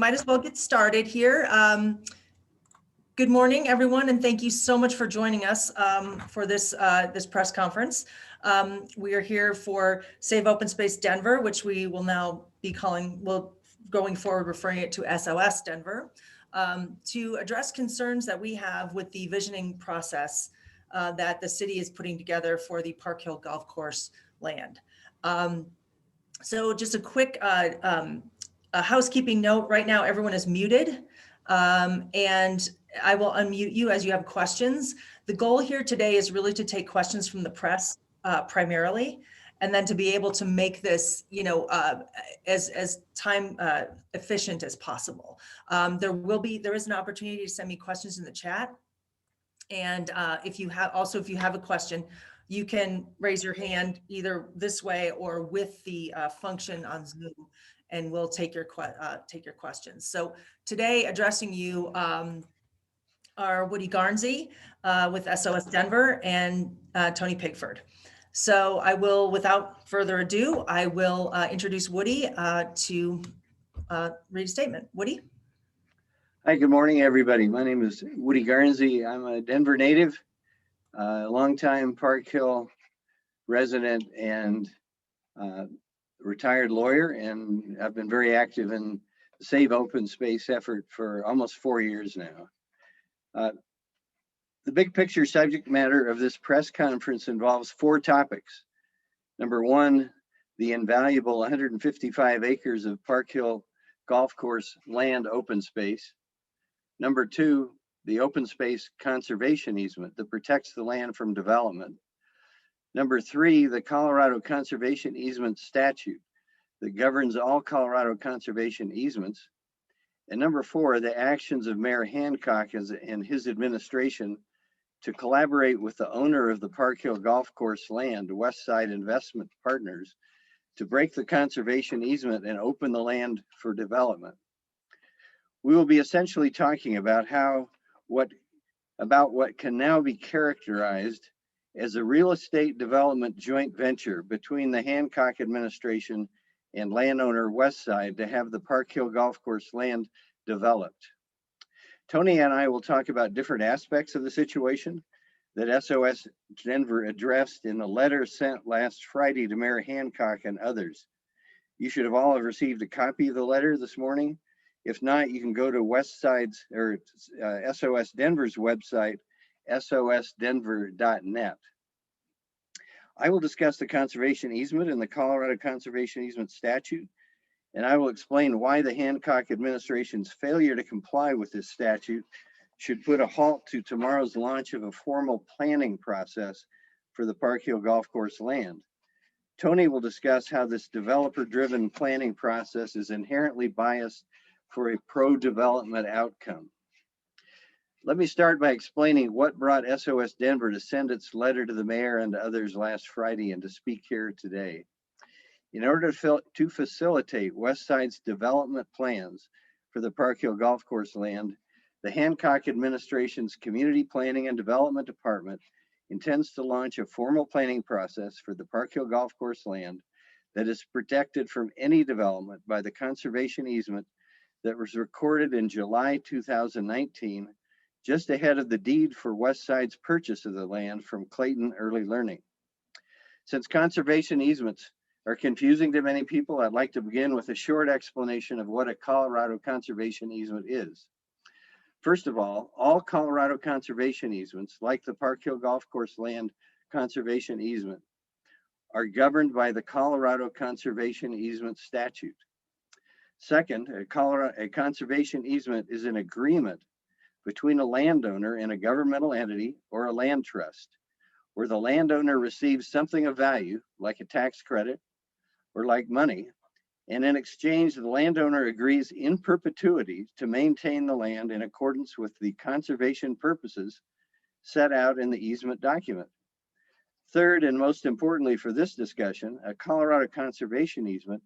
might as well get started here. Good morning, everyone, and thank you so much for joining us for this press conference. We are here for Save Open Space Denver, which we will now be going forward referring it to SOS Denver, to address concerns that we have with the visioning process that the city is putting together for the Park Hill Golf Course land. So just a quick a housekeeping note. Right now, everyone is muted, and I will unmute you as you have questions. The goal here today is really to take questions from the press primarily, and then to be able to make this, as time efficient as possible. There is an opportunity to send me questions in the chat, and if you have a question, you can raise your hand either this way or with the function on Zoom, and we'll take your questions. So today, addressing you are Woody Garnsey with SOS Denver and Tony Pigford. So I will, without further ado, I will introduce Woody to read a statement. Woody? Hi, good morning, everybody. My name is Woody Garnsey. I'm a Denver native, a longtime Park Hill resident and retired lawyer, and I've been very active in the Save Open Space effort for almost 4 years now. The big picture subject matter of this press conference involves 4 topics. Number 1, the invaluable 155 acres of Park Hill Golf Course land open space. Number 2, the open space conservation easement that protects the land from development. Number 3, the Colorado Conservation Easement Statute that governs all Colorado conservation easements. And number 4, the actions of Mayor Hancock and his administration to collaborate with the owner of the Park Hill Golf Course land, Westside Investment Partners, to break the conservation easement and open the land for development. We will be essentially talking about what can now be characterized as a real estate development joint venture between the Hancock administration and landowner Westside to have the Park Hill Golf Course land developed. Tony and I will talk about different aspects of the situation that SOS Denver addressed in a letter sent last Friday to Mayor Hancock and others. You should have all received a copy of the letter this morning. If not, you can go to Westside's or SOS Denver's website, sosdenver.net. I will discuss the conservation easement and the Colorado Conservation Easement Statute, and I will explain why the Hancock administration's failure to comply with this statute should put a halt to tomorrow's launch of a formal planning process for the Park Hill Golf Course land. Tony will discuss how this developer-driven planning process is inherently biased for a pro-development outcome. Let me start by explaining what brought SOS Denver to send its letter to the mayor and to others last Friday and to speak here today. In order to facilitate Westside's development plans for the Park Hill Golf Course land, the Hancock administration's Community Planning and Development Department intends to launch a formal planning process for the Park Hill Golf Course land that is protected from any development by the conservation easement that was recorded in July 2019, just ahead of the deed for Westside's purchase of the land from Clayton Early Learning. Since conservation easements are confusing to many people, I'd like to begin with a short explanation of what a Colorado conservation easement is. First of all Colorado conservation easements, like the Park Hill Golf Course land conservation easement, are governed by the Colorado Conservation Easement Statute. Second, a conservation easement is an agreement between a landowner and a governmental entity or a land trust, where the landowner receives something of value, like a tax credit or like money, and in exchange, the landowner agrees in perpetuity to maintain the land in accordance with the conservation purposes set out in the easement document. Third, and most importantly for this discussion, a Colorado conservation easement,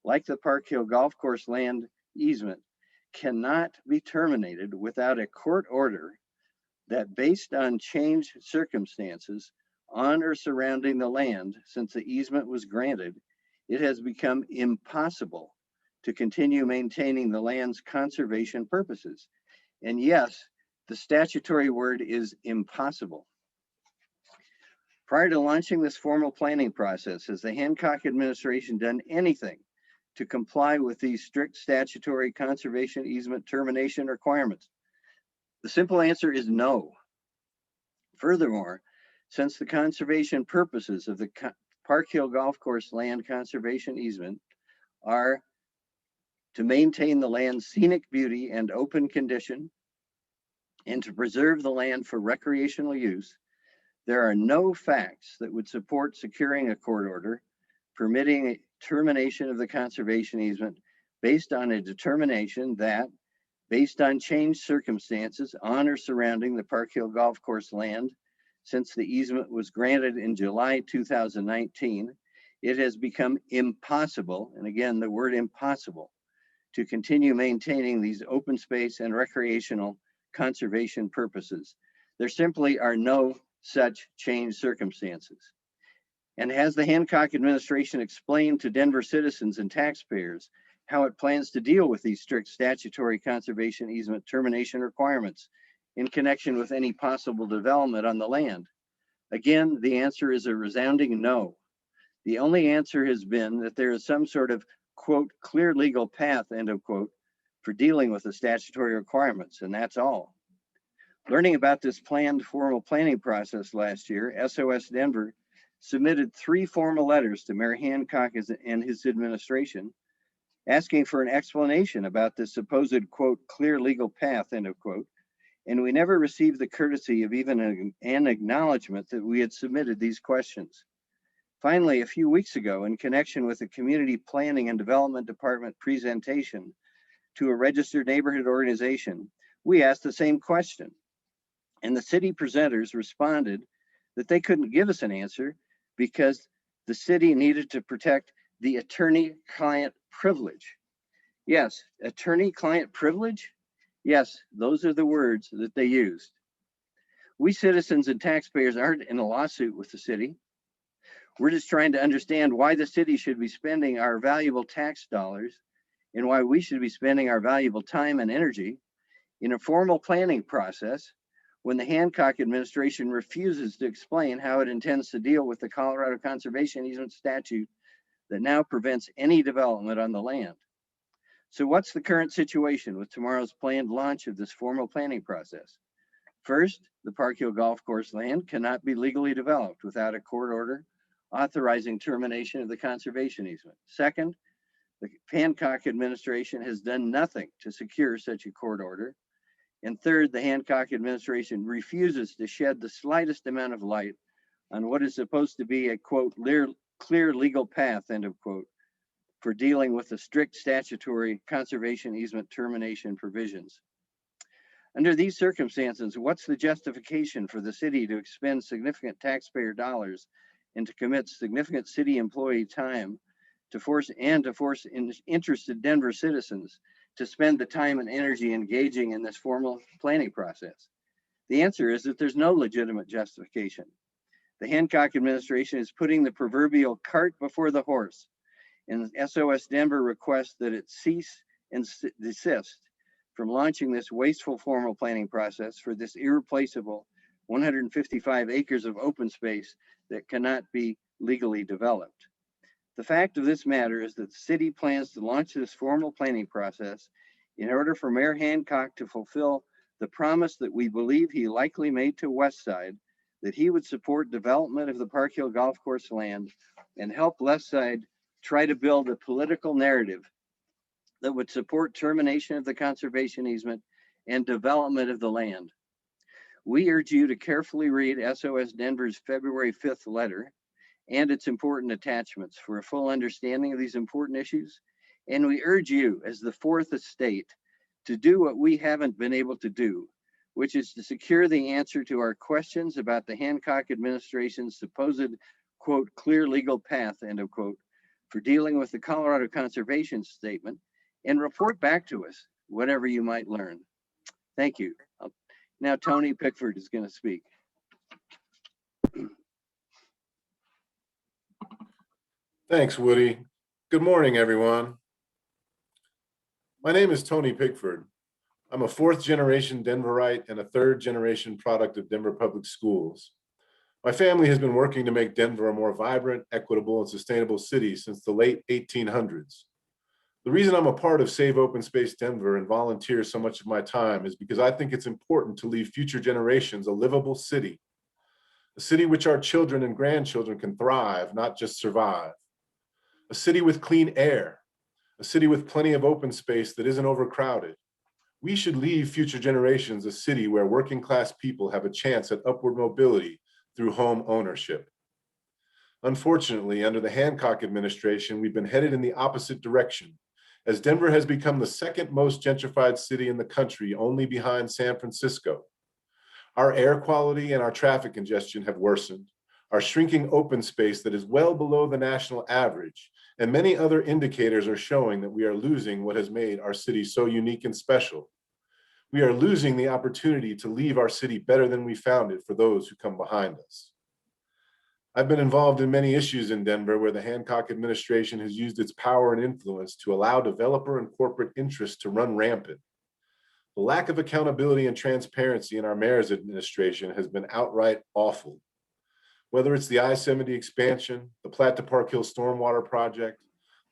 like the Park Hill Golf Course land easement, cannot be terminated without a court order that, based on changed circumstances on or surrounding the land since the easement was granted, it has become impossible to continue maintaining the land's conservation purposes. And yes, the statutory word is impossible. Prior to launching this formal planning process, has the Hancock administration done anything to comply with these strict statutory conservation easement termination requirements? The simple answer is no. Furthermore, since the conservation purposes of the Park Hill Golf Course land conservation easement are to maintain the land's scenic beauty and open condition and to preserve the land for recreational use, there are no facts that would support securing a court order permitting a termination of the conservation easement based on a determination that, based on changed circumstances on or surrounding the Park Hill Golf Course land, since the easement was granted in July 2019, it has become impossible, and again, the word impossible, to continue maintaining these open space and recreational conservation purposes. There simply are no such changed circumstances. And has the Hancock administration explained to Denver citizens and taxpayers how it plans to deal with these strict statutory conservation easement termination requirements in connection with any possible development on the land? Again, the answer is a resounding no. The only answer has been that there is some sort of, quote, clear legal path, end of quote, for dealing with the statutory requirements, and that's all. Learning about this planned formal planning process last year, SOS Denver submitted 3 formal letters to Mayor Hancock and his administration, asking for an explanation about this supposed, quote, clear legal path, end of quote, and we never received the courtesy of even an acknowledgement that we had submitted these questions. Finally, a few weeks ago, in connection with the Community Planning and Development Department presentation to a registered neighborhood organization, we asked the same question. And the city presenters responded that they couldn't give us an answer because the city needed to protect the attorney-client privilege. Yes, attorney-client privilege? Yes, those are the words that they used. We citizens and taxpayers aren't in a lawsuit with the city. We're just trying to understand why the city should be spending our valuable tax dollars and why we should be spending our valuable time and energy in a formal planning process when the Hancock administration refuses to explain how it intends to deal with the Colorado Conservation Easement statute that now prevents any development on the land. So what's the current situation with tomorrow's planned launch of this formal planning process? First, the Park Hill Golf Course land cannot be legally developed without a court order authorizing termination of the conservation easement. Second, the Hancock administration has done nothing to secure such a court order. And third, the Hancock administration refuses to shed the slightest amount of light on what is supposed to be a, quote, clear legal path, end of quote, for dealing with the strict statutory conservation easement termination provisions. Under these circumstances, what's the justification for the city to expend significant taxpayer dollars and to commit significant city employee time to force interested Denver citizens to spend the time and energy engaging in this formal planning process? The answer is that there's no legitimate justification. The Hancock administration is putting the proverbial cart before the horse, and SOS Denver requests that it cease and desist from launching this wasteful formal planning process for this irreplaceable 155 acres of open space that cannot be legally developed. The fact of this matter is that the city plans to launch this formal planning process in order for Mayor Hancock to fulfill the promise that we believe he likely made to Westside, that he would support development of the Park Hill Golf Course land and help Westside try to build a political narrative that would support termination of the conservation easement and development of the land. We urge you to carefully read SOS Denver's February 5th letter and its important attachments for a full understanding of these important issues. And we urge you, as the fourth estate, to do what we haven't been able to do, which is to secure the answer to our questions about the Hancock administration's supposed, quote, clear legal path, end of quote, for dealing with the Colorado Conservation Statement, and report back to us whatever you might learn. Thank you. Now Tony Pigford is going to speak. Thanks, Woody. Good morning, everyone. My name is Tony Pigford. I'm a fourth-generation Denverite and a third-generation product of Denver Public Schools. My family has been working to make Denver a more vibrant, equitable, and sustainable city since the late 1800s. The reason I'm a part of Save Open Space Denver and volunteer so much of my time is because I think it's important to leave future generations a livable city, a city which our children and grandchildren can thrive, not just survive, a city with clean air, a city with plenty of open space that isn't overcrowded. We should leave future generations a city where working class people have a chance at upward mobility through home ownership. Unfortunately, under the Hancock administration, we've been headed in the opposite direction, as Denver has become the second most gentrified city in the country, only behind San Francisco. Our air quality and our traffic congestion have worsened. Our shrinking open space that is well below the national average, and many other indicators are showing that we are losing what has made our city so unique and special. We are losing the opportunity to leave our city better than we found it for those who come behind us. I've been involved in many issues in Denver where the Hancock administration has used its power and influence to allow developer and corporate interests to run rampant. The lack of accountability and transparency in our mayor's administration has been outright awful. Whether it's the I-70 expansion, the Platte to Park Hill Stormwater Project,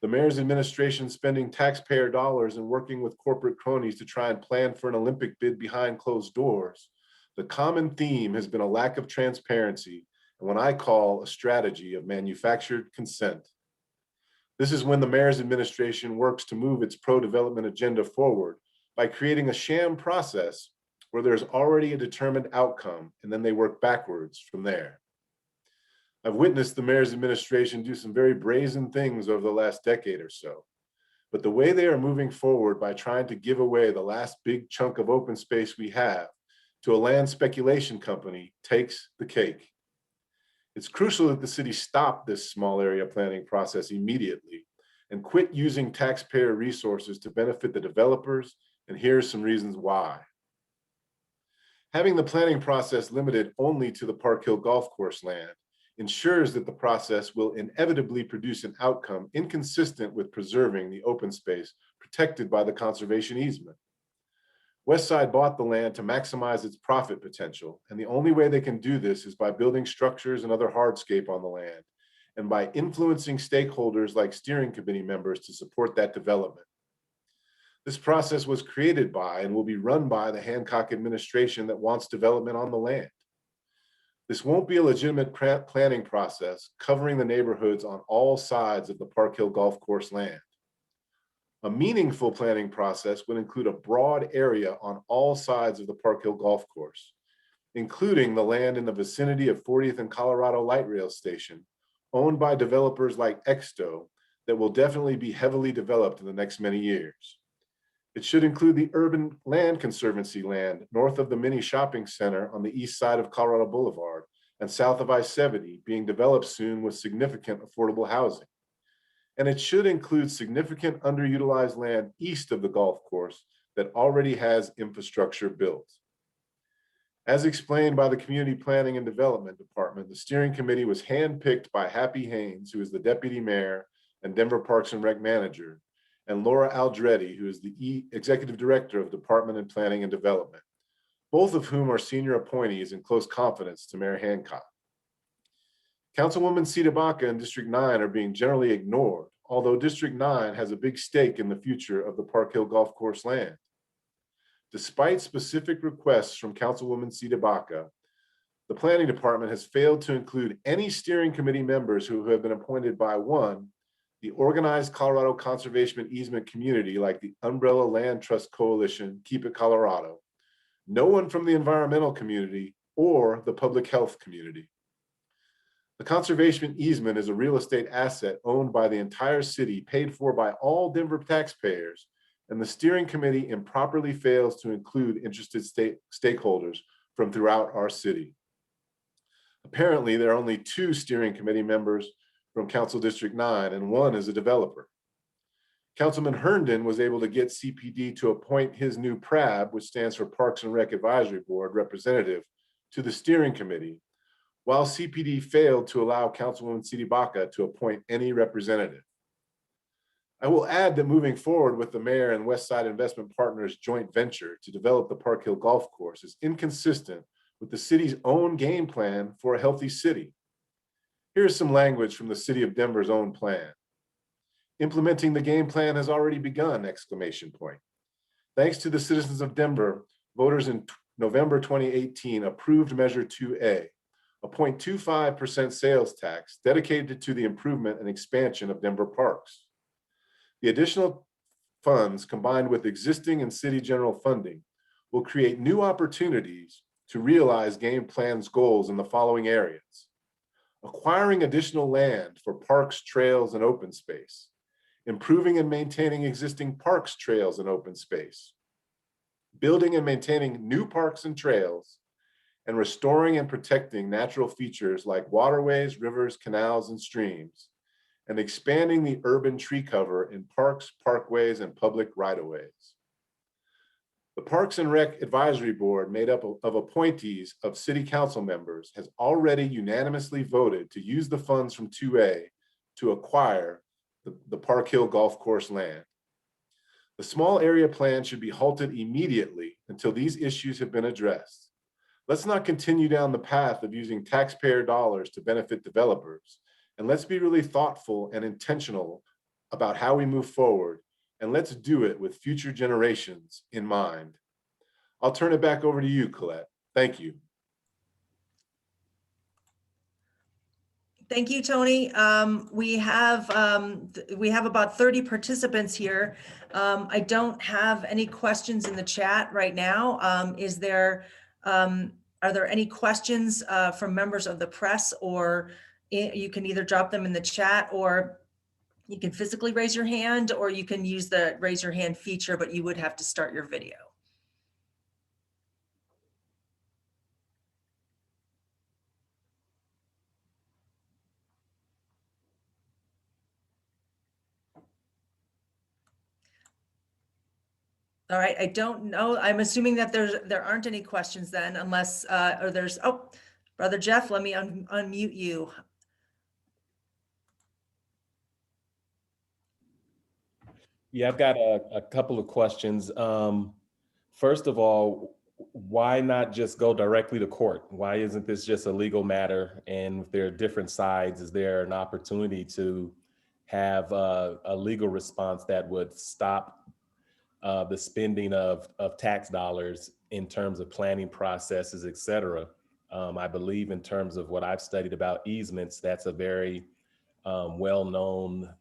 the mayor's administration spending taxpayer dollars and working with corporate cronies to try and plan for an Olympic bid behind closed doors, the common theme has been a lack of transparency and what I call a strategy of manufactured consent. This is when the mayor's administration works to move its pro-development agenda forward by creating a sham process where there's already a determined outcome and then they work backwards from there. I've witnessed the mayor's administration do some very brazen things over the last decade or so, but the way they are moving forward by trying to give away the last big chunk of open space we have to a land speculation company takes the cake. It's crucial that the city stop this small area planning process immediately and quit using taxpayer resources to benefit the developers, and here's some reasons why. Having the planning process limited only to the Park Hill Golf Course land ensures that the process will inevitably produce an outcome inconsistent with preserving the open space protected by the conservation easement. Westside bought the land to maximize its profit potential, and the only way they can do this is by building structures and other hardscape on the land, and by influencing stakeholders like steering committee members to support that development. This process was created by and will be run by the Hancock administration that wants development on the land. This won't be a legitimate planning process covering the neighborhoods on all sides of the Park Hill Golf Course land. A meaningful planning process would include a broad area on all sides of the Park Hill Golf Course, including the land in the vicinity of 40th and Colorado Light Rail Station, owned by developers like Exto, that will definitely be heavily developed in the next many years. It should include the Urban Land Conservancy land north of the mini shopping center on the east side of Colorado Boulevard and south of I-70, being developed soon with significant affordable housing. And it should include significant underutilized land east of the golf course that already has infrastructure built. As explained by the Community Planning and Development Department, the steering committee was handpicked by Happy Haynes, who is the deputy mayor and Denver Parks and Rec manager, and Laura Aldretti, who is the executive director of Department of Planning and Development, both of whom are senior appointees in close confidence to Mayor Hancock. Councilwoman Sitabaca and District 9 are being generally ignored, although District 9 has a big stake in the future of the Park Hill Golf Course land. Despite specific requests from Councilwoman Sitabaca, the Planning Department has failed to include any steering committee members who have been appointed by one, the organized Colorado conservation easement community like the Umbrella Land Trust Coalition, Keep It Colorado, no one from the environmental community or the public health community. The conservation easement is a real estate asset owned by the entire city, paid for by all Denver taxpayers, and the steering committee improperly fails to include interested stakeholders from throughout our city. Apparently, there are only 2 steering committee members from Council District 9, and one is a developer. Councilman Herndon was able to get CPD to appoint his new PRAB, which stands for Parks and Rec Advisory Board, representative to the steering committee, while CPD failed to allow Councilwoman Sitabaca to appoint any representative. I will add that moving forward with the mayor and Westside Investment Partners joint venture to develop the Park Hill Golf Course is inconsistent with the city's own game plan for a healthy city. Here's some language from the city of Denver's own plan. Implementing the game plan has already begun, exclamation point. Thanks to the citizens of Denver, voters in November 2018 approved Measure 2A, a 0.25% sales tax dedicated to the improvement and expansion of Denver parks. The additional funds, combined with existing and city general funding, will create new opportunities to realize game plan's goals in the following areas: acquiring additional land for parks, trails, and open space, improving and maintaining existing parks, trails, and open space, building and maintaining new parks and trails, and restoring and protecting natural features like waterways, rivers, canals, and streams, and expanding the urban tree cover in parks, parkways, and public right-of-ways. The Parks and Rec Advisory Board, made up of appointees of city council members, has already unanimously voted to use the funds from 2A to acquire the Park Hill Golf Course land. The small area plan should be halted immediately until these issues have been addressed. Let's not continue down the path of using taxpayer dollars to benefit developers, and let's be really thoughtful and intentional about how we move forward, and let's do it with future generations in mind. I'll turn it back over to you, Colette. Thank you. Thank you, Tony. We have about 30 participants here. I don't have any questions in the chat right now. Are there any questions from members of the press, or you can either drop them in the chat, or you can physically raise your hand, or you can use the raise your hand feature, but you would have to start your video. All right, I don't know. I'm assuming that there aren't any questions then, unless, or there's, oh, Brother Jeff, let me unmute you. Yeah, I've got a couple of questions. First of all, why not just go directly to court? Why isn't this just a legal matter? And if there are different sides, is there an opportunity to have a legal response that would stop the spending of tax dollars in terms of planning processes, et cetera? I believe in terms of what I've studied about easements, that's a very well-known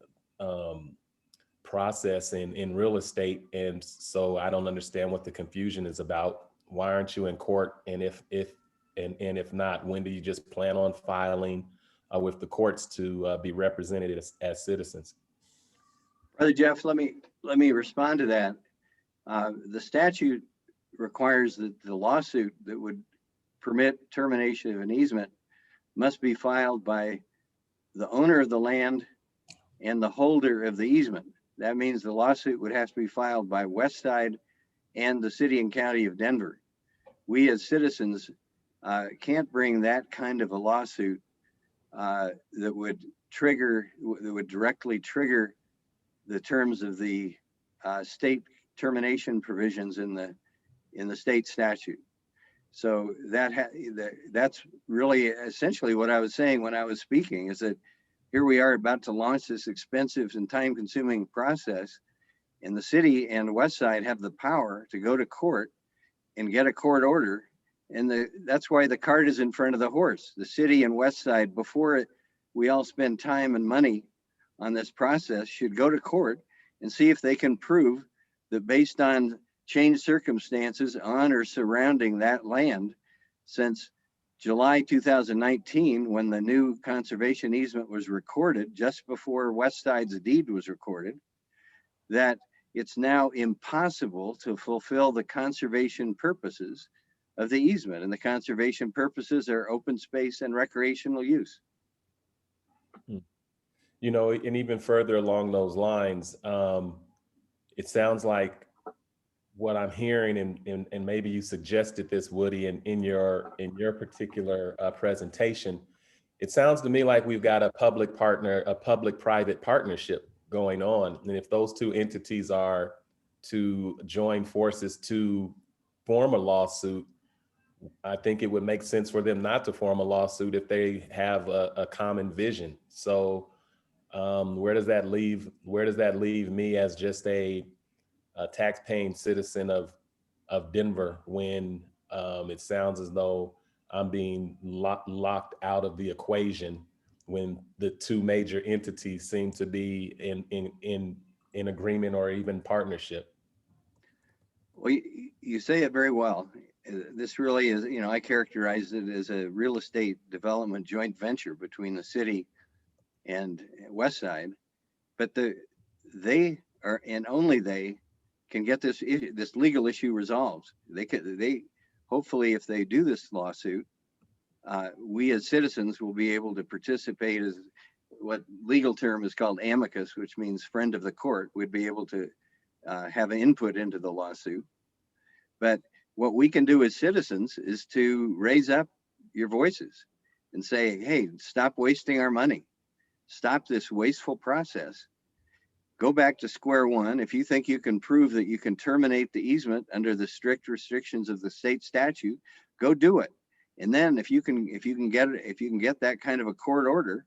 process in real estate. And so I don't understand what the confusion is about. Why aren't you in court? And if not, when do you just plan on filing with the courts to be represented as citizens? Brother Jeff, let me respond to that. The statute requires that the lawsuit that would permit termination of an easement must be filed by the owner of the land and the holder of the easement. That means the lawsuit would have to be filed by Westside and the city and county of Denver. We as citizens can't bring that kind of a lawsuit that would directly trigger the terms of the state termination provisions in the state statute. So that's really essentially what I was saying when I was speaking, is that here we are about to launch this expensive and time-consuming process, and the city and Westside have the power to go to court and get a court order. And that's why the cart is in front of the horse. The city and Westside, before we all spend time and money on this process, should go to court and see if they can prove that, based on changed circumstances on or surrounding that land since July 2019, when the new conservation easement was recorded, just before Westside's deed was recorded, that it's now impossible to fulfill the conservation purposes of the easement. And the conservation purposes are open space and recreational use. You know, and even further along those lines, it sounds like what I'm hearing, and maybe you suggested this, Woody, in your particular presentation, it sounds to me like we've got a public-private partnership going on. And if those two entities are to join forces to form a lawsuit, I think it would make sense for them not to form a lawsuit if they have a common vision. So where does that leave me as just a tax-paying citizen of Denver when it sounds as though I'm being locked out of the equation when the two major entities seem to be in agreement or even partnership? Well, you say it very well. This really is, I characterize it as a real estate development joint venture between the city and West Side, but they are, and only they can get this legal issue resolved. They hopefully, if they do this lawsuit, we as citizens will be able to participate as what legal term is called amicus, which means friend of the court. We'd be able to have an input into the lawsuit. But what we can do as citizens is to raise up your voices and say, hey, stop wasting our money. Stop this wasteful process. Go back to square one. If you think you can prove that you can terminate the easement under the strict restrictions of the state statute, go do it. And then if you can get that kind of a court order,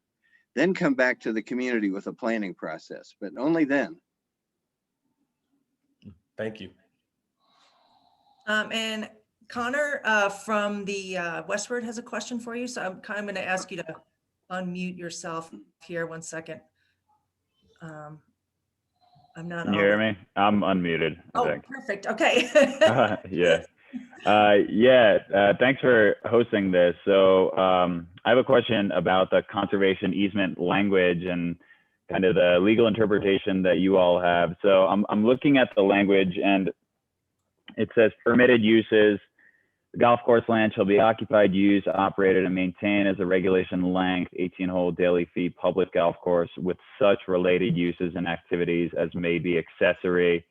then come back to the community with a planning process, but only then. Thank you. And Connor from the Westward has a question for you. So I'm kind of going to ask you to unmute yourself here. 1 second. I'm not. Can you hear me? I'm unmuted. Oh, think. Perfect. Okay. Yeah. Thanks for hosting this. So I have a question about the conservation easement language and kind of the legal interpretation that you all have. So I'm looking at the language, and it says permitted uses. The golf course land shall be occupied, used, operated, and maintained as a regulation length 18-hole daily fee public golf course with such related uses and activities as may be accessory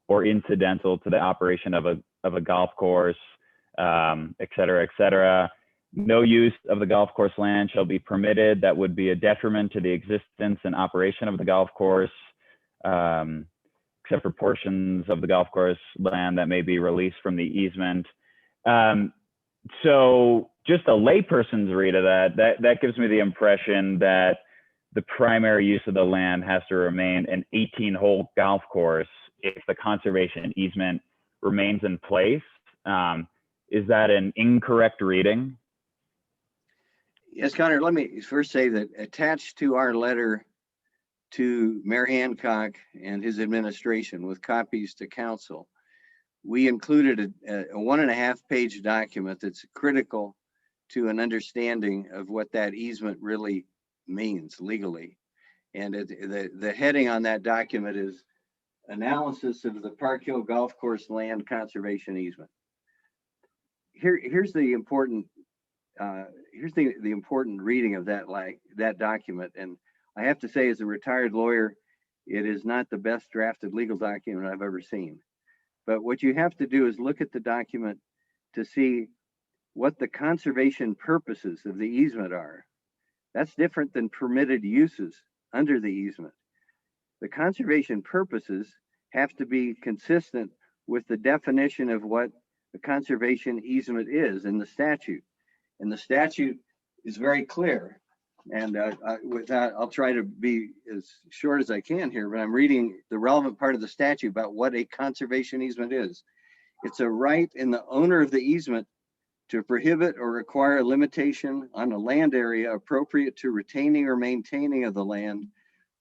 or incidental to the operation of a golf course, et cetera, et cetera. No use of the golf course land shall be permitted that would be a detriment to the existence and operation of the golf course, except for portions of the golf course land that may be released from the easement. So just a layperson's read of that gives me the impression that the primary use of the land has to remain an 18-hole golf course if the conservation easement remains in place. Is that an incorrect reading? Yes, Connor, let me first say that attached to our letter to Mayor Hancock and his administration with copies to council, we included a 1.5-page document that's critical to an understanding of what that easement really means legally. And the heading on that document is Analysis of the Park Hill Golf Course Land Conservation Easement. Here's the important reading of that document. And I have to say, as a retired lawyer, it is not the best drafted legal document I've ever seen. But what you have to do is look at the document to see what the conservation purposes of the easement are. That's different than permitted uses under the easement. The conservation purposes have to be consistent with the definition of what the conservation easement is in the statute. And the statute is very clear. And with that, I'll try to be as short as I can here, but I'm reading the relevant part of the statute about what a conservation easement is. It's a right in the owner of the easement to prohibit or require a limitation on a land area appropriate to retaining or maintaining of the land,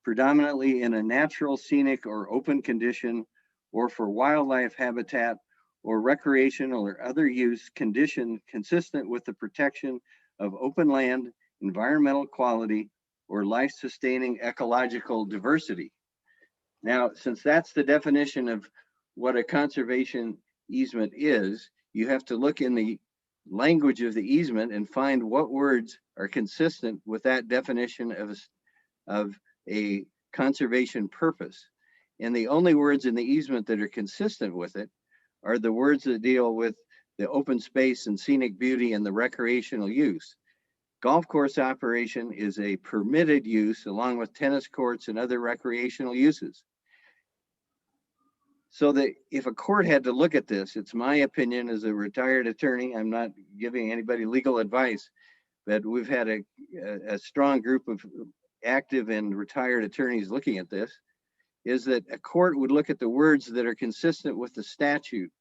predominantly in a natural, scenic, or open condition, or for wildlife habitat or recreational or other use condition consistent with the protection of open land, environmental quality, or life-sustaining ecological diversity. Now, since that's the definition of what a conservation easement is, you have to look in the language of the easement and find what words are consistent with that definition of a conservation purpose. And the only words in the easement that are consistent with it are the words that deal with the open space and scenic beauty and the recreational use. Golf course operation is a permitted use along with tennis courts and other recreational uses. So that if a court had to look at this, it's my opinion as a retired attorney, I'm not giving anybody legal advice, but we've had a strong group of active and retired attorneys looking at this, is that a court would look at the words that are consistent with the statute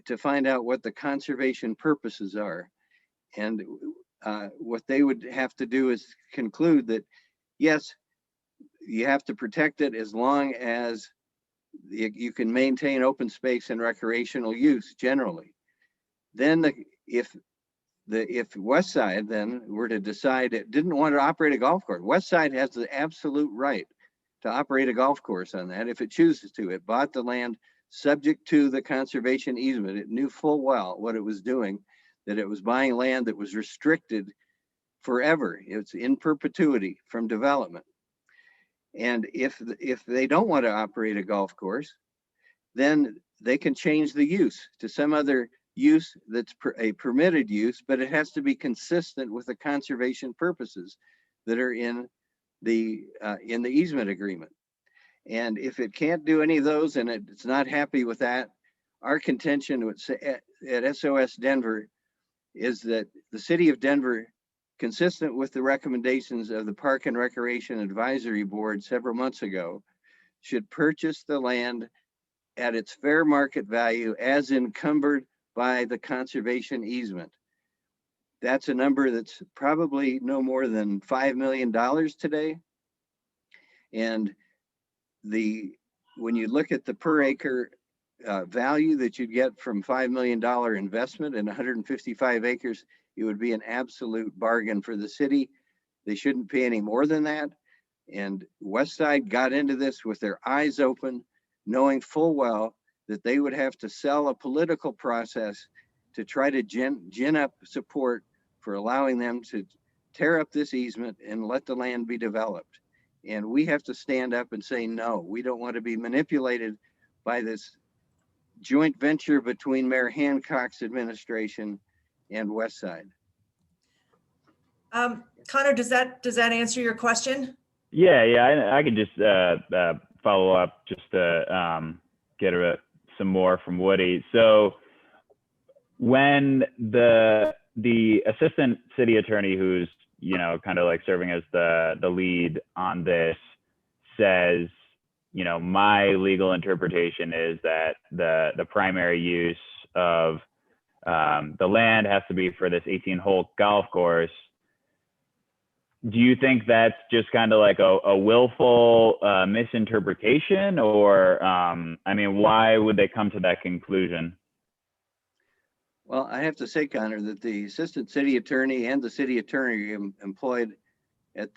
to find out what the conservation purposes are. And what they would have to do is conclude that, yes, you have to protect it as long as you can maintain open space and recreational use generally. Then if West Side then were to decide it didn't want to operate a golf course, West Side has the absolute right to operate a golf course on that if it chooses to. It bought the land subject to the conservation easement. It knew full well what it was doing, that it was buying land that was restricted forever. It's in perpetuity from development. And if they don't want to operate a golf course, then they can change the use to some other use that's a permitted use, but it has to be consistent with the conservation purposes that are in the easement agreement. And if it can't do any of those and it's not happy with that, our contention would say at SOS Denver is that the city of Denver, consistent with the recommendations of the Park and Recreation Advisory Board several months ago, should purchase the land at its fair market value as encumbered by the conservation easement. That's a number that's probably no more than $5 million today. And when you look at the per acre value that you'd get from $5 million investment in 155 acres, it would be an absolute bargain for the city. They shouldn't pay any more than that. And West Side got into this with their eyes open, knowing full well that they would have to sell a political process to try to gin up support for allowing them to tear up this easement and let the land be developed. And we have to stand up and say, no, we don't want to be manipulated by this joint venture between Mayor Hancock's administration and West Side. Connor, does that answer your question? Yeah, I could just follow up just to get some more from Woody. So when the assistant city attorney, who's kind of like serving as the lead on this, says, my legal interpretation is that the primary use of the land has to be for this 18-hole golf course. Do you think that's just kind of like a willful misinterpretation, or why would they come to that conclusion? Well, I have to say, Connor, that the assistant city attorney and the city attorney employed at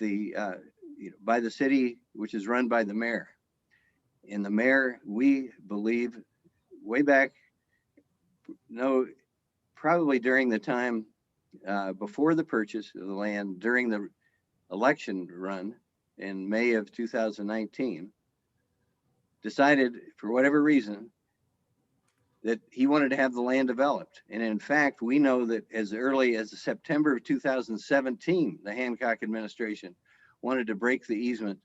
by the city, which is run by the mayor. And the mayor, we believe, way back, probably during the time before the purchase of the land, during the election run in May of 2019, decided for whatever reason that he wanted to have the land developed. And in fact, we know that as early as September of 2017, the Hancock administration wanted to break the easement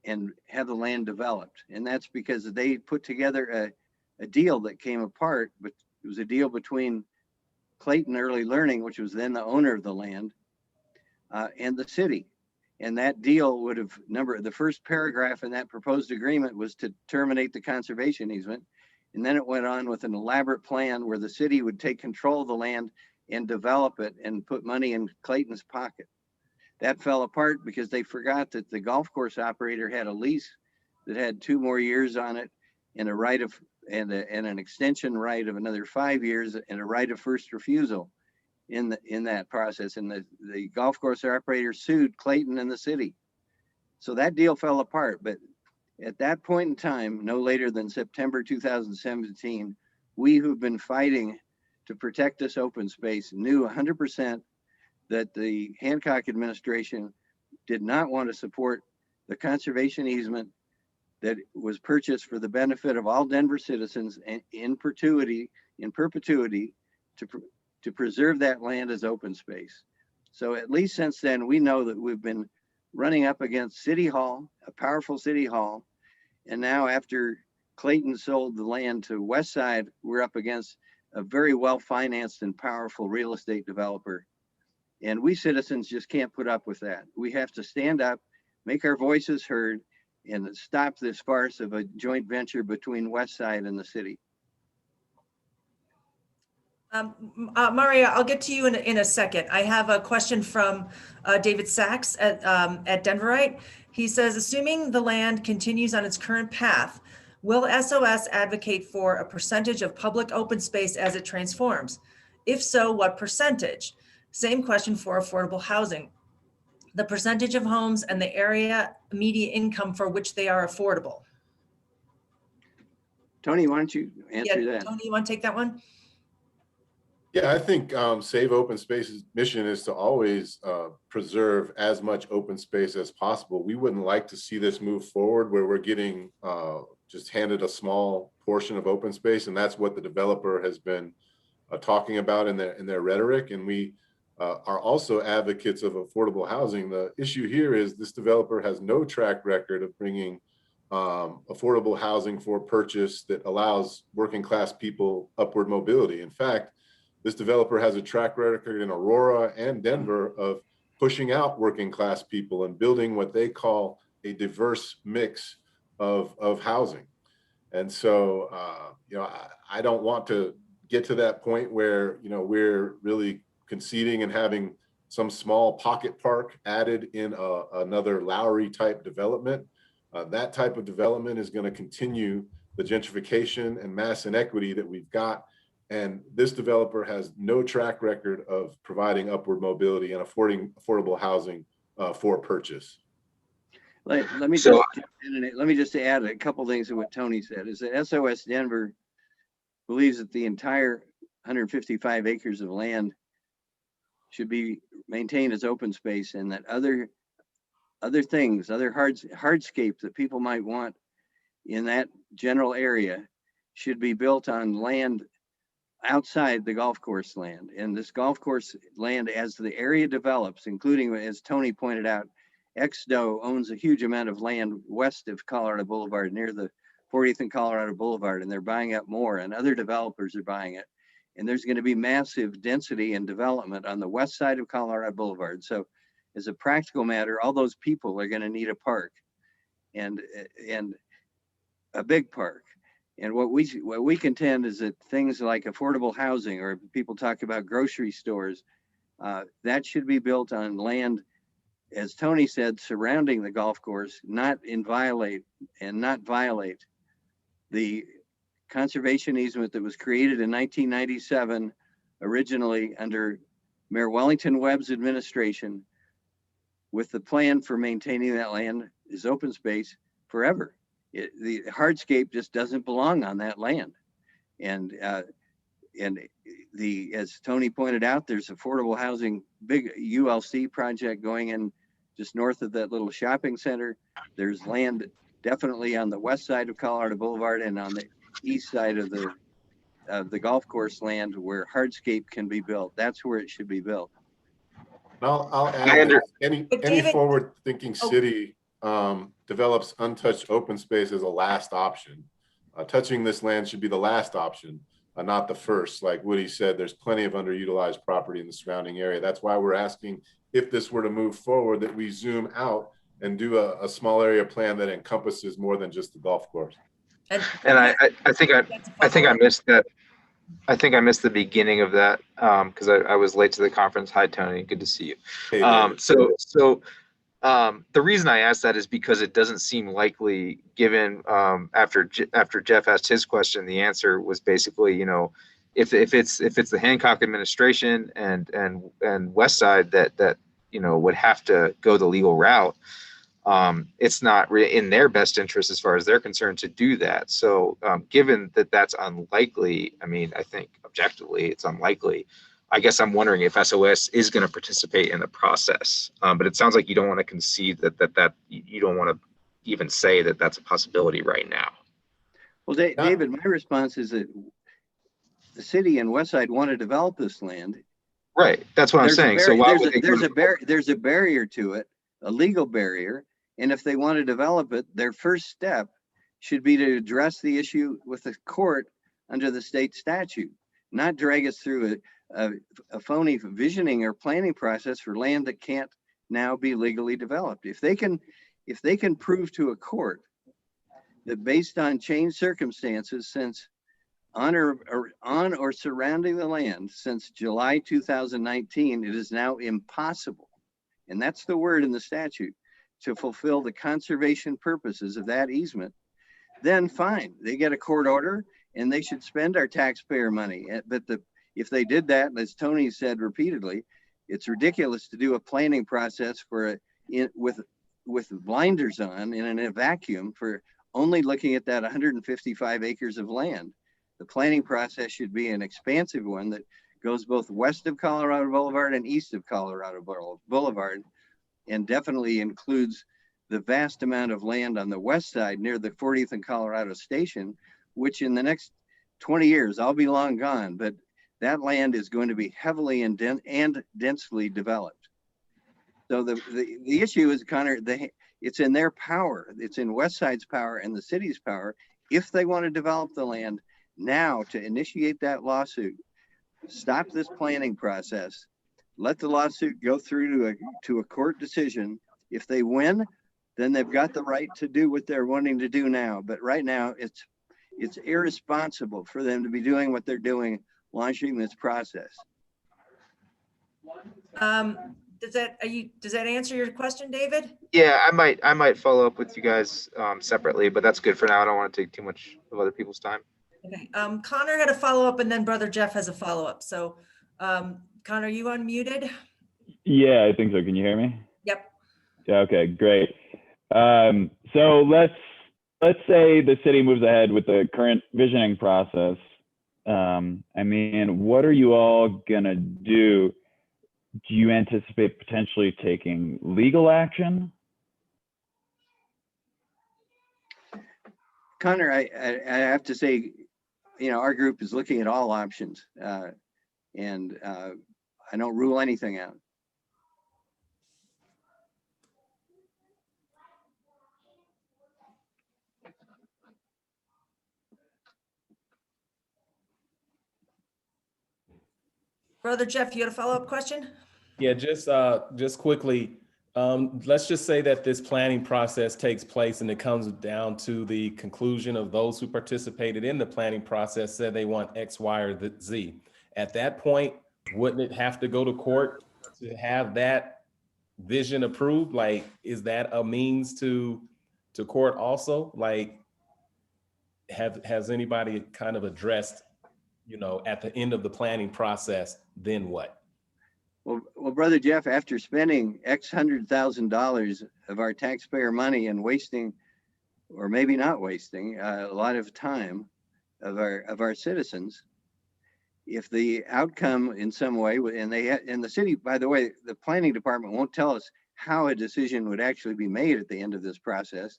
and have the land developed. And that's because they put together a deal that came apart, but it was a deal between Clayton Early Learning, which was then the owner of the land, and the city. And that deal would have the first paragraph in that proposed agreement was to terminate the conservation easement. And then it went on with an elaborate plan where the city would take control of the land and develop it and put money in Clayton's pocket. That fell apart because they forgot that the golf course operator had a lease that had 2 more years on it and an extension right of another 5 years and a right of first refusal in that process. And the golf course operator sued Clayton and the city. So that deal fell apart. But at that point in time, no later than September 2017, we who've been fighting to protect this open space knew 100% that the Hancock administration did not want to support the conservation easement that was purchased for the benefit of all Denver citizens and in perpetuity to preserve that land as open space. So at least since then, we know that we've been running up against City Hall, a powerful City Hall. And now after Clayton sold the land to West Side, we're up against a very well-financed and powerful real estate developer. And we citizens just can't put up with that. We have to stand up, make our voices heard, and stop this farce of a joint venture between West Side and the city. Maria, I'll get to you in a second. I have a question from David Sachs at Denverite. He says, assuming the land continues on its current path, will SOS advocate for a percentage of public open space as it transforms? If so, what percentage? Same question for affordable housing. The percentage of homes and the area median income for which they are affordable. Tony, why don't you answer that? Tony, you want to take that one? Yeah, I think Save Open Space's mission is to always preserve as much open space as possible. We wouldn't like to see this move forward where we're getting just handed a small portion of open space, and that's what the developer has been talking about in their rhetoric. And we are also advocates of affordable housing. The issue here is this developer has no track record of bringing affordable housing for purchase that allows working class people upward mobility. In fact, this developer has a track record in Aurora and Denver of pushing out working class people and building what they call a diverse mix of housing. And so, I don't want to get to that point where, we're really conceding and having some small pocket park added in another Lowry type development. That type of development is going to continue the gentrification and mass inequity that we've got. And this developer has no track record of providing upward mobility and affordable housing for purchase. Let me just add a couple things to what Tony said. Is that SOS Denver believes that the entire 155 acres of land should be maintained as open space, and that other things, other hardscapes that people might want in that general area should be built on land outside the golf course land. And this golf course land, as the area develops, including, as Tony pointed out, XDOE owns a huge amount of land west of Colorado Boulevard, near the 40th and Colorado Boulevard, and they're buying up more, and other developers are buying it. And there's going to be massive density and development on the west side of Colorado Boulevard. So as a practical matter, all those people are going to need a park, and a big park. And what we contend is that things like affordable housing, or people talk about grocery stores, that should be built on land, as Tony said, surrounding the golf course, not violate the conservation easement that was created in 1997, originally under Mayor Wellington Webb's administration, with the plan for maintaining that land as open space forever. The hardscape just doesn't belong on that land. And as Tony pointed out, there's affordable housing, big ULC project going in just north of that little shopping center. There's land definitely on the west side of Colorado Boulevard and on the east side of the golf course land where hardscape can be built. That's where it should be built. I'll add that any forward-thinking city develops untouched open space as a last option. Touching this land should be the last option, not the first. Like Woody said, there's plenty of underutilized property in the surrounding area. That's why we're asking, if this were to move forward, that we zoom out and do a small area plan that encompasses more than just the golf course. And I think I missed that. I think I missed the beginning of that because I was late to the conference. Hi, Tony. Good to see you. Hey, the reason I asked that is because it doesn't seem likely, given after Jeff asked his question, the answer was basically, if it's the Hancock administration and West Side that would have to go the legal route, it's not in their best interest as far as they're concerned to do that. So given that that's unlikely, I think objectively it's unlikely. I guess I'm wondering if SOS is going to participate in the process, but it sounds like you don't want to concede that you don't want to even say that that's a possibility right now. Well, David, my response is that the city and Westside want to develop this land. Right. That's what I'm saying. So why would they go to court? There's a barrier to it, a legal barrier. And if they want to develop it, their first step should be to address the issue with the court under the state statute, not drag us through a phony visioning or planning process for land that can't now be legally developed. If they can prove to a court that based on changed circumstances since on or surrounding the land since July 2019, it is now impossible, and that's the word in the statute, to fulfill the conservation purposes of that easement, then fine, they get a court order and they should spend our taxpayer money. But if they did that, as Tony said repeatedly, it's ridiculous to do a planning process with blinders on in a vacuum for only looking at that 155 acres of land. The planning process should be an expansive one that goes both west of Colorado Boulevard and east of Colorado Boulevard, and definitely includes the vast amount of land on the west side near the 40th and Colorado Station, which in the next 20 years, I'll be long gone, but that land is going to be heavily and densely developed. So the issue is, Connor, it's in their power. It's in West Side's power and the city's power, if they want to develop the land now, to initiate that lawsuit, stop this planning process, let the lawsuit go through to a court decision. If they win, then they've got the right to do what they're wanting to do now. But right now, it's irresponsible for them to be doing what they're doing, launching this process. Does that answer your question, David? Yeah, I might follow up with you guys separately, but that's good for now. I don't want to take too much of other people's time. Okay. Connor had a follow-up, and then Brother Jeff has a follow-up. So, Connor, you unmuted? Yeah, I think so. Can you hear me? Yep. Yeah, okay, great. So let's say the city moves ahead with the current visioning process. I mean, what are you all gonna do? Do you anticipate potentially taking legal action? Connor, I have to say, our group is looking at all options, and I don't rule anything out. Brother Jeff, you had a follow-up question? Yeah, just quickly, let's just say that this planning process takes place and it comes down to the conclusion of those who participated in the planning process said they want X, Y, or Z. At that point, wouldn't it have to go to court to have that vision approved? Like, is that a means to court also? Like, has anybody kind of addressed, at the end of the planning process, then what? Well, Brother Jeff, after spending X $100,000 of our taxpayer money and wasting, or maybe not wasting, a lot of time of our citizens, if the outcome in some way, and the city, by the way, the planning department won't tell us how a decision would actually be made at the end of this process.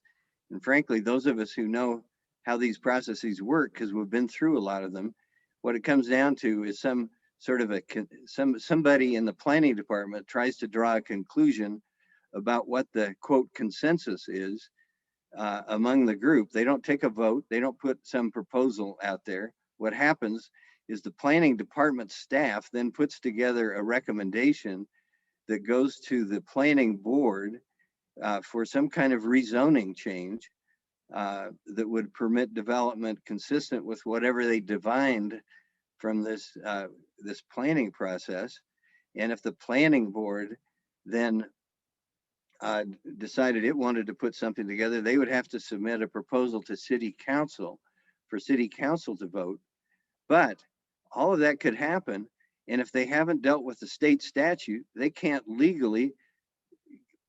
And frankly, those of us who know how these processes work, because we've been through a lot of them, what it comes down to is some sort of somebody in the planning department tries to draw a conclusion about what the quote consensus is among the group. They don't take a vote. They don't put some proposal out there. What happens is the planning department staff then puts together a recommendation that goes to the planning board for some kind of rezoning change that would permit development consistent with whatever they divined from this planning process. And if the planning board then decided it wanted to put something together, they would have to submit a proposal to city council for city council to vote. But all of that could happen. And if they haven't dealt with the state statute, they can't legally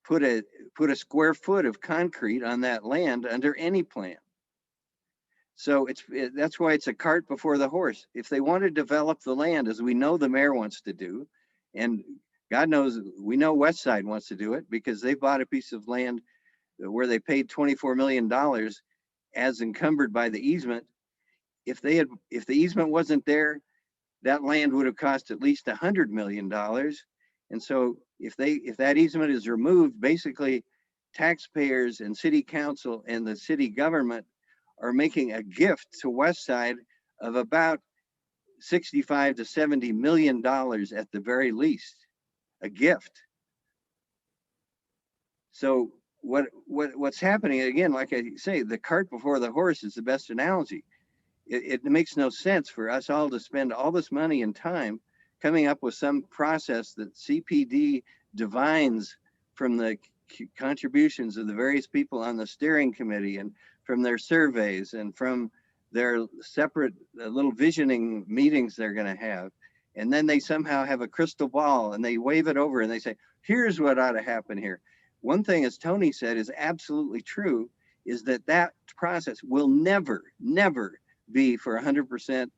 put a square foot of concrete on that land under any plan. So that's why it's a cart before the horse. If they want to develop the land, as we know the mayor wants to do, and God knows, we know West Side wants to do it because they bought a piece of land where they paid $24 million as encumbered by the easement. If the easement wasn't there, that land would have cost at least $100 million. And so if that easement is removed, basically taxpayers and city council and the city government are making a gift to West Side of about $65 to $70 million at the very least, a gift. So what's happening, again, like I say, the cart before the horse is the best analogy. It makes no sense for us all to spend all this money and time coming up with some process that CPD divines from the contributions of the various people on the steering committee and from their surveys and from their separate little visioning meetings they're going to have. And then they somehow have a crystal ball and they wave it over and they say, here's what ought to happen here. One thing, as Tony said, is absolutely true, is that that process will never be for 100%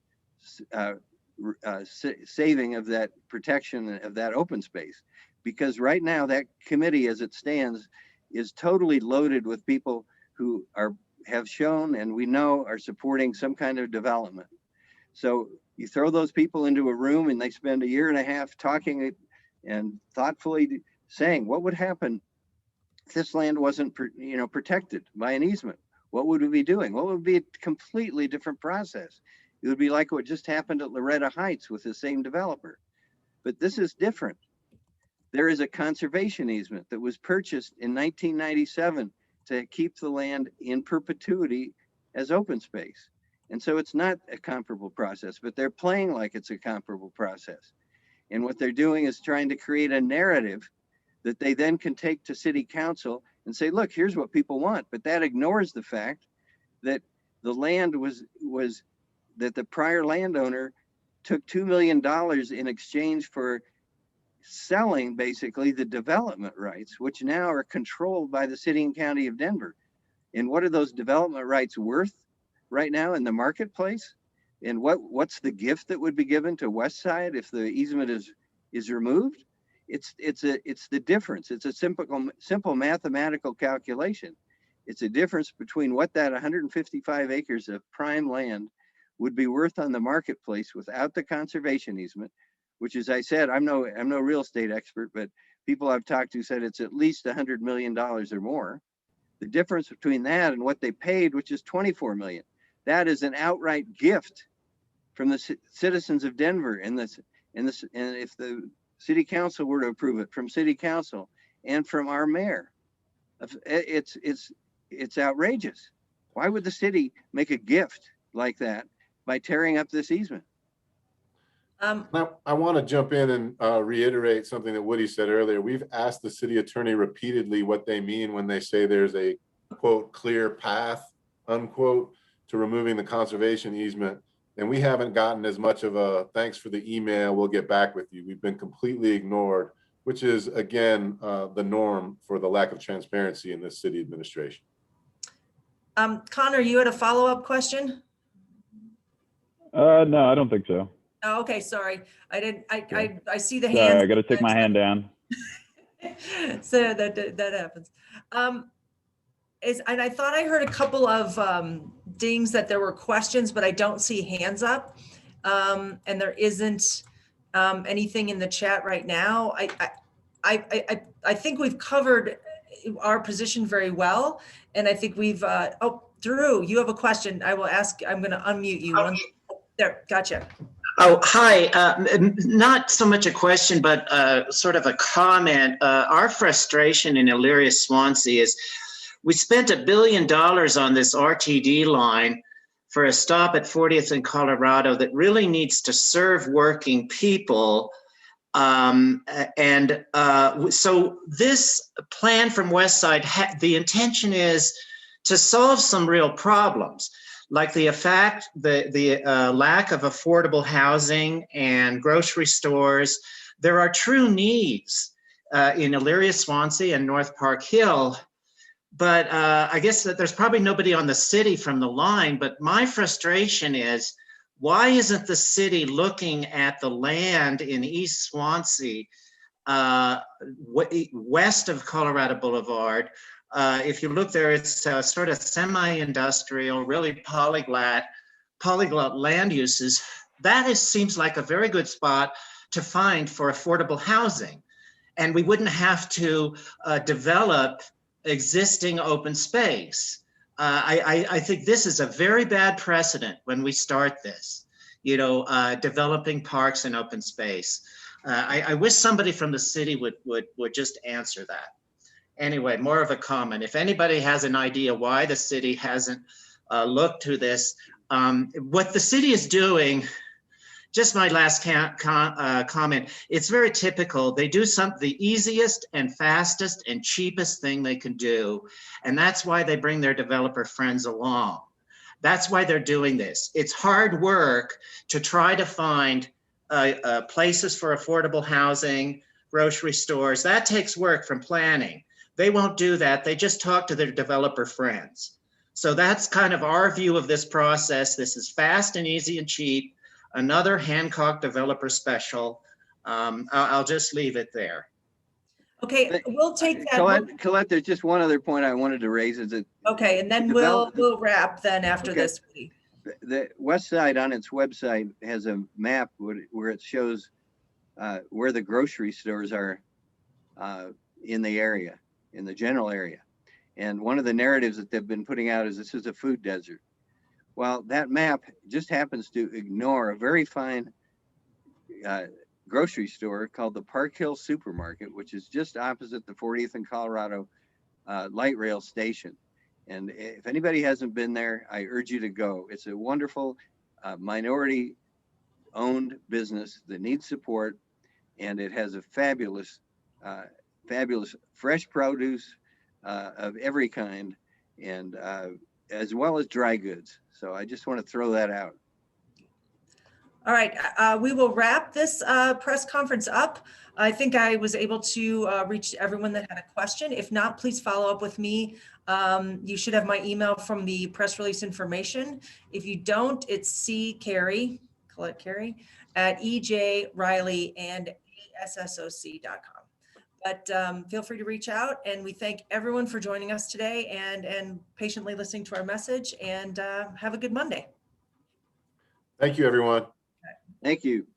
saving of that protection of that open space. Because right now that committee as it stands is totally loaded with people who have shown and we know are supporting some kind of development. So you throw those people into a room and they spend a year and a half talking and thoughtfully saying what would happen if this land wasn't protected by an easement. What would we be doing? Well, it would be a completely different process. It would be like what just happened at Loretta Heights with the same developer. But this is different. There is a conservation easement that was purchased in 1997 to keep the land in perpetuity as open space. And so it's not a comparable process, but they're playing like it's a comparable process. And what they're doing is trying to create a narrative that they then can take to city council and say, look, here's what people want. But that ignores the fact that the land that the prior landowner took $2 million in exchange for selling basically the development rights, which now are controlled by the city and county of Denver. And what are those development rights worth right now in the marketplace? And what's the gift that would be given to West Side if the easement is removed? It's the difference. It's a simple mathematical calculation. It's a difference between what that 155 acres of prime land would be worth on the marketplace without the conservation easement, which, as I said, I'm no real estate expert, but people I've talked to said it's at least $100 million or more. The difference between that and what they paid, which is $24 million, that is an outright gift from the citizens of Denver. And if the city council were to approve it, from city council and from our mayor, it's outrageous. Why would the city make a gift like that by tearing up this easement? Now, I want to jump in and reiterate something that Woody said earlier. We've asked the city attorney repeatedly what they mean when they say there's a, quote, clear path, unquote, to removing the conservation easement. And we haven't gotten as much of a thanks for the email, we'll get back with you. We've been completely ignored, which is, again, the norm for the lack of transparency in this city administration. Connor, you had a follow-up question? No, I don't think so. Oh, okay, sorry. I see the Sorry, hands. I got to take my hand down. So that happens. And I thought I heard a couple of dings that there were questions, but I don't see hands up. And there isn't anything in the chat right now. I think we've covered our position very well. And I think we've, oh, Drew, you have a question. I will ask, I'm going to unmute you. There, gotcha. Oh, hi. Not so much a question, but sort of a comment. Our frustration in Elyria Swansea is we spent $1 billion on this RTD line for a stop at 40th and Colorado that really needs to serve working people. So this plan from Westside, the intention is to solve some real problems, like the lack of affordable housing and grocery stores. There are true needs in Elyria Swansea and North Park Hill, but I guess that there's probably nobody on the city from the line, but my frustration is, why isn't the city looking at the land in East Swansea, west of Colorado Boulevard? If you look there, it's sort of semi-industrial, really polyglot land uses. that seems like a very good spot to find for affordable housing. And we wouldn't have to develop existing open space. I think this is a very bad precedent when we start this, developing parks and open space. I wish somebody from the city would just answer that. Anyway, more of a comment. If anybody has an idea why the city hasn't looked to this, what the city is doing, just my last comment, it's very typical. They do the easiest and fastest and cheapest thing they can do. And that's why they bring their developer friends along. That's why they're doing this. It's hard work to try to find places for affordable housing, grocery stores. That takes work from planning. They won't do that. They just talk to their developer friends. So that's kind of our view of this process. This is fast and easy and cheap. Another Hancock developer special. I'll just leave it there. Okay, we'll take that. Colette, there's just one other point I wanted to raise is that. Okay, and then we'll wrap then after this. The West Side on its website has a map where it shows where the grocery stores are in the area, in the general area. And one of the narratives that they've been putting out is this is a food desert. Well, that map just happens to ignore a very fine grocery store called the Park Hill Supermarket, which is just opposite the 40th and Colorado light rail station. And if anybody hasn't been there, I urge you to go. It's a wonderful minority owned business that needs support. And it has a fabulous, fabulous fresh produce of every kind, and as well as dry goods. So I just want to throw that out. All right, we will wrap this press conference up. I think I was able to reach everyone that had a question. If not, please follow up with me. You should have my email from the press release information. If you don't, it's Colette Carey at ejrileyandassoc.com. But feel free to reach out, and we thank everyone for joining us today and patiently listening to our message, and have a good Monday. Thank you, everyone. Thank you.